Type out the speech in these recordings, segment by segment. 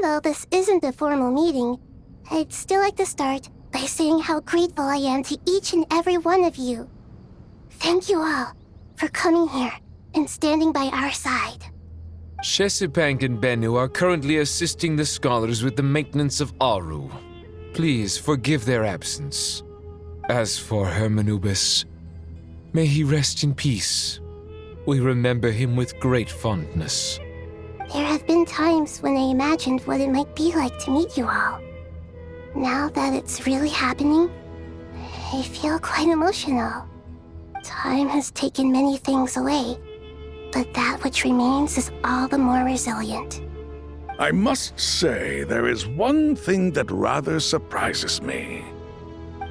though this isn't a formal meeting, I'd still like to start by saying how grateful I am to each and every one of you. Thank you all for coming here and standing by our side. Shesipank and Bennu are currently assisting the scholars with the maintenance of Aru. Please forgive their absence. As for Hermanubis, may he rest in peace. We remember him with great fondness. There have been times when I imagined what it might be like to meet you all. Now that it's really happening, I feel quite emotional. Time has taken many things away, but that which remains is all the more resilient. I must say, there is one thing that rather surprises me.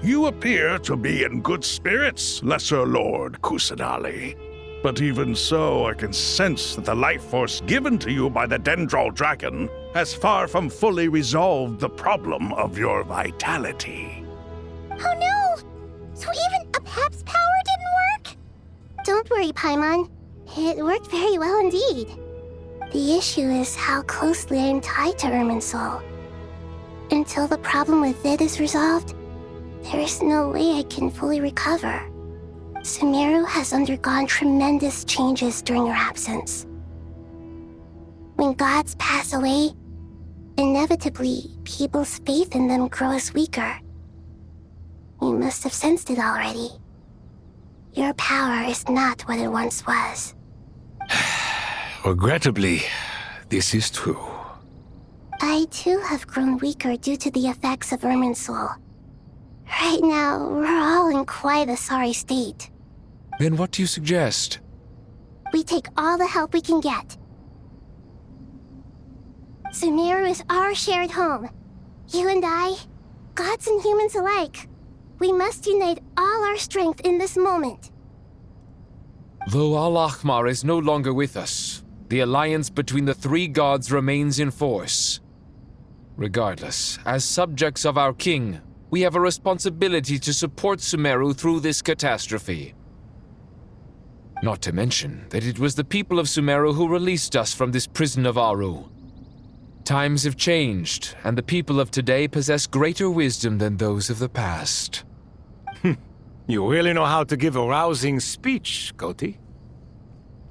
You appear to be in good spirits, Lesser Lord Kusanali. But even so, I can sense that the life force given to you by the Dendral Dragon has far from fully resolved the problem of your vitality. Oh no! So even Apep's power didn't work? Don't worry, Paimon. It worked very well indeed. The issue is how closely I am tied to Irminsul. Until the problem with it is resolved, there is no way I can fully recover. Sumeru has undergone tremendous changes during your absence. When gods pass away, inevitably, people's faith in them grows weaker. You must have sensed it already. Your power is not what it once was. Regrettably, this is true. I too have grown weaker due to the effects of Irminsul. Right now, we're all in quite a sorry state. Then what do you suggest? We take all the help we can get. Sumeru is our shared home. You and I, gods and humans alike, we must unite all our strength in this moment. Though Al-Ahmar is no longer with us, the alliance between the three gods remains in force. Regardless, as subjects of our king, we have a responsibility to support Sumeru through this catastrophe. Not to mention that it was the people of Sumeru who released us from this prison of Aru. Times have changed, and the people of today possess greater wisdom than those of the past. You really know how to give a rousing speech, Koti.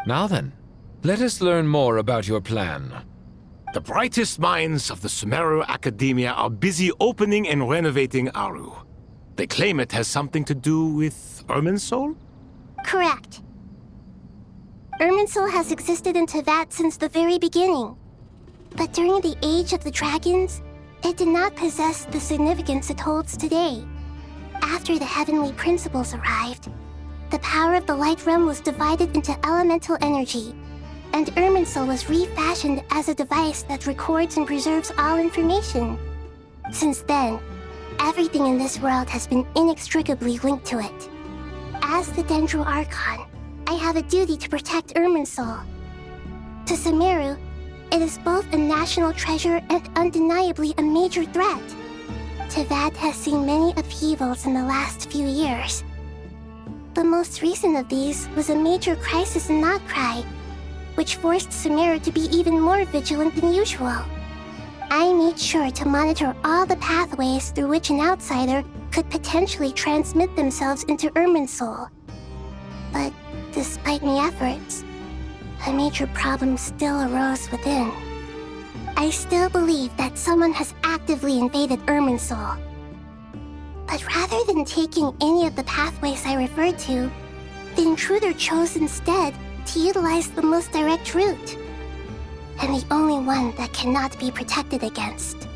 Now then, let us learn more about your plan. The brightest minds of the Sumeru Academia are busy opening and renovating Aru. They claim it has something to do with Irminsul? Correct. Irminsul has existed in Teyvat since the very beginning. But during the Age of the Dragons, it did not possess the significance it holds today. After the heavenly principles arrived, the power of the Light Realm was divided into elemental energy, and Irminsul was refashioned as a device that records and preserves all information. Since then, everything in this world has been inextricably linked to it. As the Dendro Archon, I have a duty to protect Irminsul. To Sumeru, it is both a national treasure and undeniably a major threat. Teyvat has seen many upheavals in the last few years. The most recent of these was a major crisis in Notcry, which forced Sumeru to be even more vigilant than usual. I made sure to monitor all the pathways through which an outsider could potentially transmit themselves into Irminsul. But despite my efforts, a major problem still arose within. I still believe that someone has actively invaded Irminsul. But rather than taking any of the pathways I referred to, the intruder chose instead to utilize the most direct route, and the only one that cannot be protected against,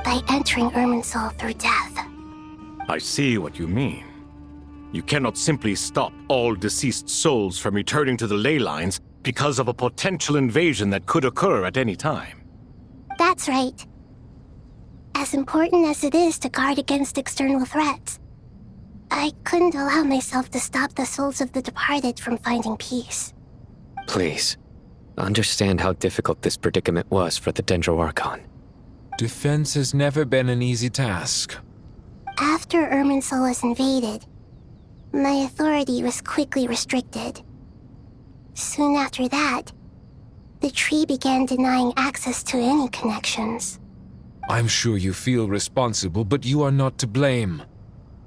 by entering Irminsul through death. I see what you mean. You cannot simply stop all deceased souls from returning to the ley lines because of a potential invasion that could occur at any time. That's right. As important as it is to guard against external threats, I couldn't allow myself to stop the souls of the departed from finding peace. Please, understand how difficult this predicament was for the Dendro Archon. Defense has never been an easy task. After Irminsul was invaded, my authority was quickly restricted. Soon after that, the tree began denying access to any connections. I'm sure you feel responsible, but you are not to blame.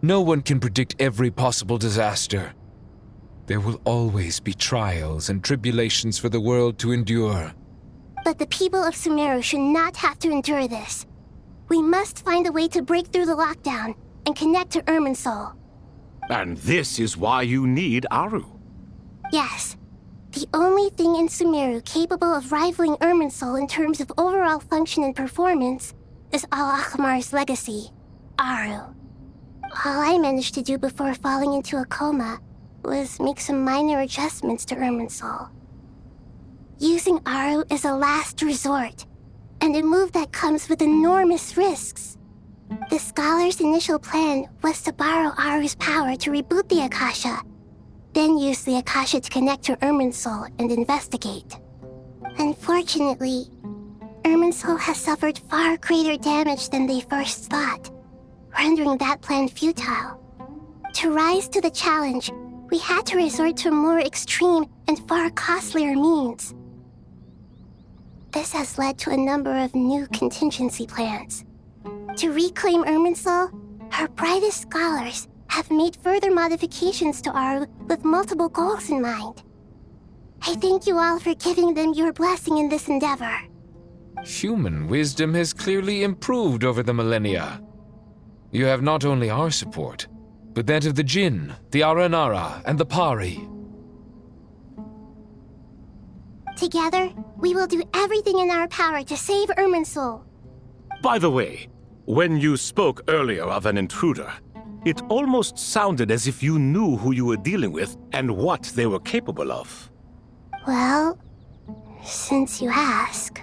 No one can predict every possible disaster. There will always be trials and tribulations for the world to endure. But the people of Sumeru should not have to endure this. We must find a way to break through the lockdown and connect to Irminsul. And this is why you need Aru. Yes. The only thing in Sumeru capable of rivaling Irminsul in terms of overall function and performance is Al-Akhmar's legacy, Aru. All I managed to do before falling into a coma was make some minor adjustments to Irminsul. Using Aru is a last resort, and a move that comes with enormous risks. The scholar's initial plan was to borrow Aru's power to reboot the Akasha, then use the Akasha to connect to Irminsul and investigate. Unfortunately, Irminsul has suffered far greater damage than they first thought, rendering that plan futile. To rise to the challenge, we had to resort to more extreme and far costlier means. This has led to a number of new contingency plans. To reclaim Irminsul, her brightest scholars have made further modifications to Aru with multiple goals in mind. I thank you all for giving them your blessing in this endeavor. Human wisdom has clearly improved over the millennia. You have not only our support, but that of the Jinn, the Aranara, and the Pari. Together, we will do everything in our power to save Irminsul. By the way, when you spoke earlier of an intruder, it almost sounded as if you knew who you were dealing with and what they were capable of. Well, since you ask.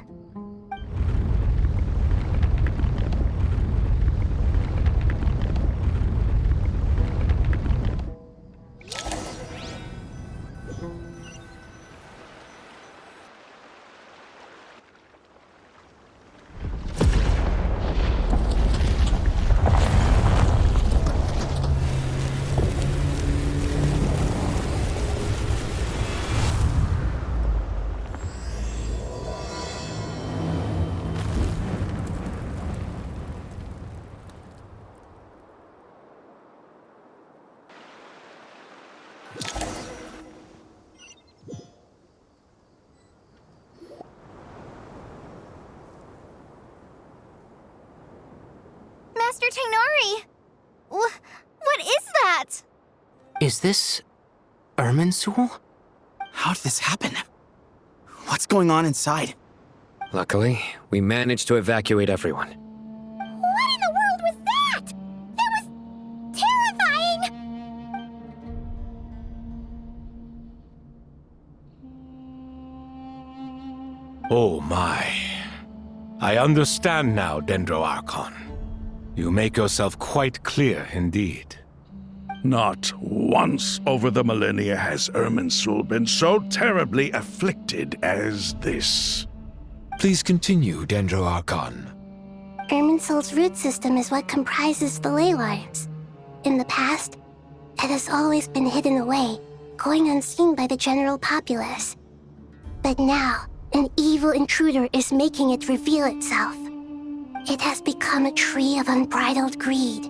Master Tainari! What is that? Is this Irminsul? How did this happen? What's going on inside? Luckily, we managed to evacuate everyone. What in the world was that? That was terrifying! Oh my. I understand now, Dendroarchon. You make yourself quite clear indeed. Not once over the millennia has Irminsul been so terribly afflicted as this. Please continue, Dendroarchon. Irminsul's root system is what comprises the ley lines. In the past, it has always been hidden away, going unseen by the general populace. But now, an evil intruder is making it reveal itself. It has become a tree of unbridled greed.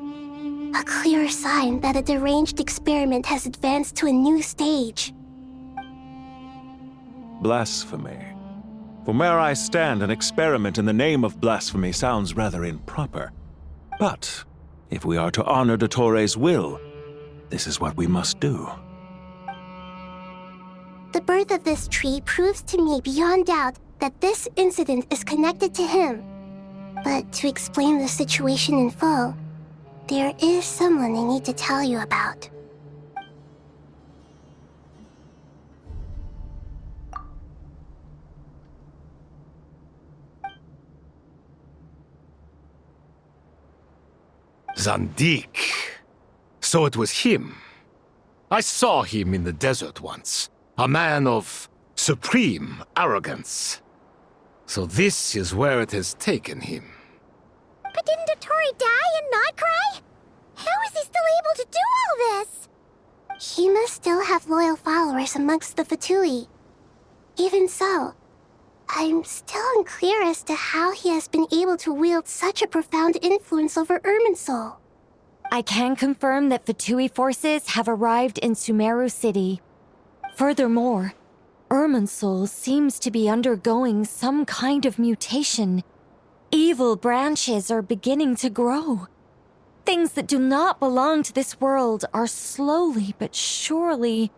A clear sign that a deranged experiment has advanced to a new stage. Blasphemy. From where I stand, an experiment in the name of blasphemy sounds rather improper. But if we are to honor Dottores' will, this is what we must do. The birth of this tree proves to me beyond doubt that this incident is connected to him. But to explain the situation in full, there is someone I need to tell you about. Zandik. So it was him. I saw him in the desert once. A man of supreme arrogance. So this is where it has taken him. But didn't Dottore die and not cry? How is he still able to do all this? He must still have loyal followers amongst the Fatui. Even so, I'm still unclear as to how he has been able to wield such a profound influence over Irminsul. I can confirm that Fatui forces have arrived in Sumeru City. Furthermore, Irminsul seems to be undergoing some kind of mutation. Evil branches are beginning to grow. Things that do not belong to this world are slowly but surely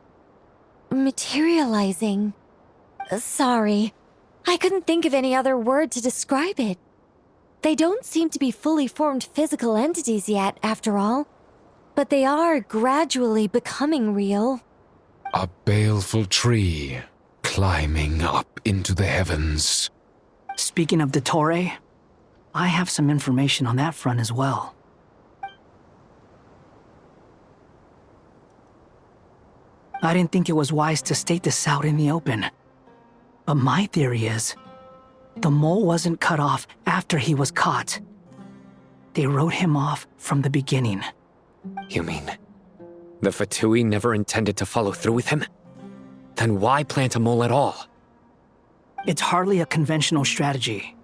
materializing. Sorry, I couldn't think of any other word to describe it. They don't seem to be fully formed physical entities yet, after all, but they are gradually becoming real. A baleful tree climbing up into the heavens. Speaking of Dottore, I have some information on that front as well. I didn't think it was wise to state this out in the open. But my theory is, the mole wasn't cut off after he was caught. They wrote him off from the beginning. You mean the Fatui never intended to follow through with him? Then why plant a mole at all? It's hardly a conventional strategy,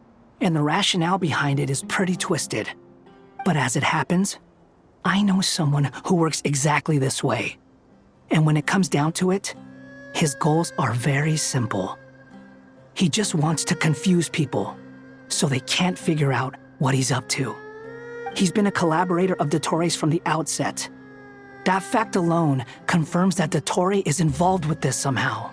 and the rationale behind it is pretty twisted. But as it happens, I know someone who works exactly this way. And when it comes down to it, his goals are very simple. He just wants to confuse people, so they can't figure out what he's up to. He's been a collaborator of Dottore's from the outset. That fact alone confirms that Dottore is involved with this somehow.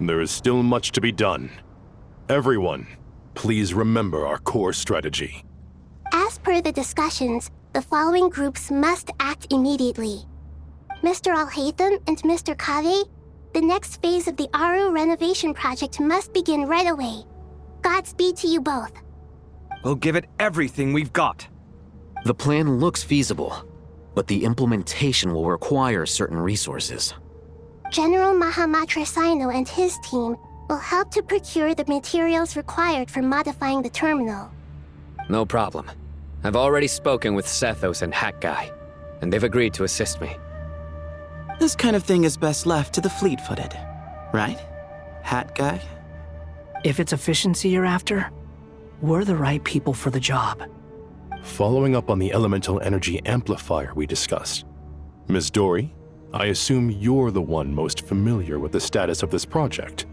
There is still much to be done. Everyone, please remember our core strategy. As per the discussions, the following groups must act immediately. Mr. Alhaitham and Mr. Kave, the next phase of the Aru renovation project must begin right away. Godspeed to you both. We'll give it everything we've got. The plan looks feasible, but the implementation will require certain resources. General Mahamatra Sino and his team will help to procure the materials required for modifying the terminal. No problem. I've already spoken with Sethos and Hat Guy, and they've agreed to assist me. This kind of thing is best left to the fleet-footed, right? Hat Guy? If it's efficiency you're after, we're the right people for the job. Following up on the elemental energy amplifier we discussed, Ms. Dory, I assume you're the one most familiar with the status of this project.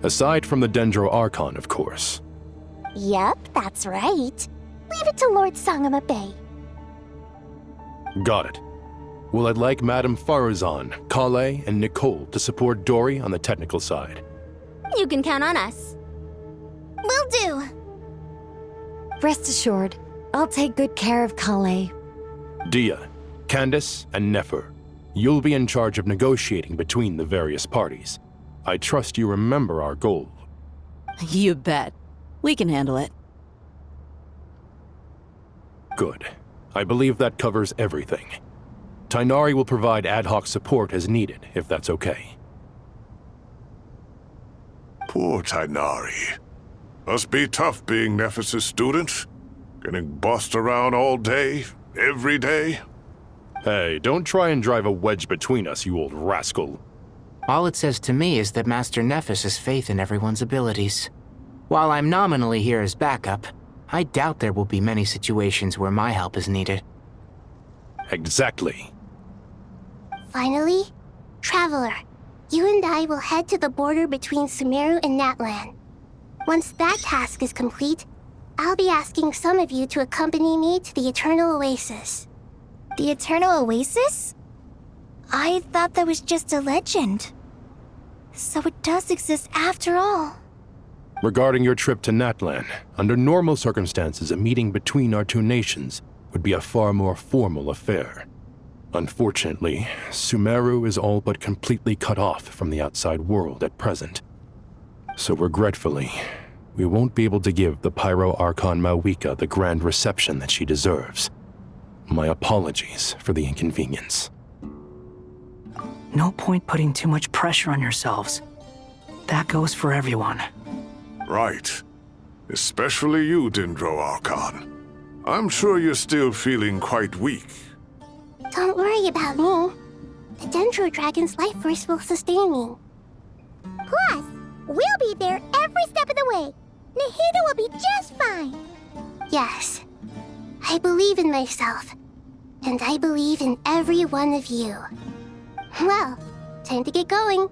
Aside from the Dendro Archon, of course. Yep, that's right. Leave it to Lord Sangamabe. Got it. Well, I'd like Madame Farazan, Kale, and Nicole to support Dory on the technical side. You can count on us. Will do. Rest assured, I'll take good care of Kale. Dia, Candace, and Nefer, you'll be in charge of negotiating between the various parties. I trust you remember our goal. You bet. We can handle it. Good. I believe that covers everything. Tainari will provide ad hoc support as needed, if that's okay. Poor Tainari. Must be tough being Nephis' student. Getting bossed around all day, every day. Hey, don't try and drive a wedge between us, you old rascal. All it says to me is that Master Nephis has faith in everyone's abilities. While I'm nominally here as backup, I doubt there will be many situations where my help is needed. Exactly. Finally, Traveler, you and I will head to the border between Sumeru and Natlan. Once that task is complete, I'll be asking some of you to accompany me to the Eternal Oasis. The Eternal Oasis? I thought that was just a legend. So it does exist after all. Regarding your trip to Natlan, under normal circumstances, a meeting between our two nations would be a far more formal affair. Unfortunately, Sumeru is all but completely cut off from the outside world at present. So regretfully, we won't be able to give the Pyro Archon Mawika the grand reception that she deserves. My apologies for the inconvenience. No point putting too much pressure on yourselves. That goes for everyone. Right. Especially you, Dendro Archon. I'm sure you're still feeling quite weak. Don't worry about me. The Dendro Dragon's life force will sustain me. Plus, we'll be there every step of the way. Nahida will be just fine. Yes. I believe in myself. And I believe in every one of you. Well, time to get going.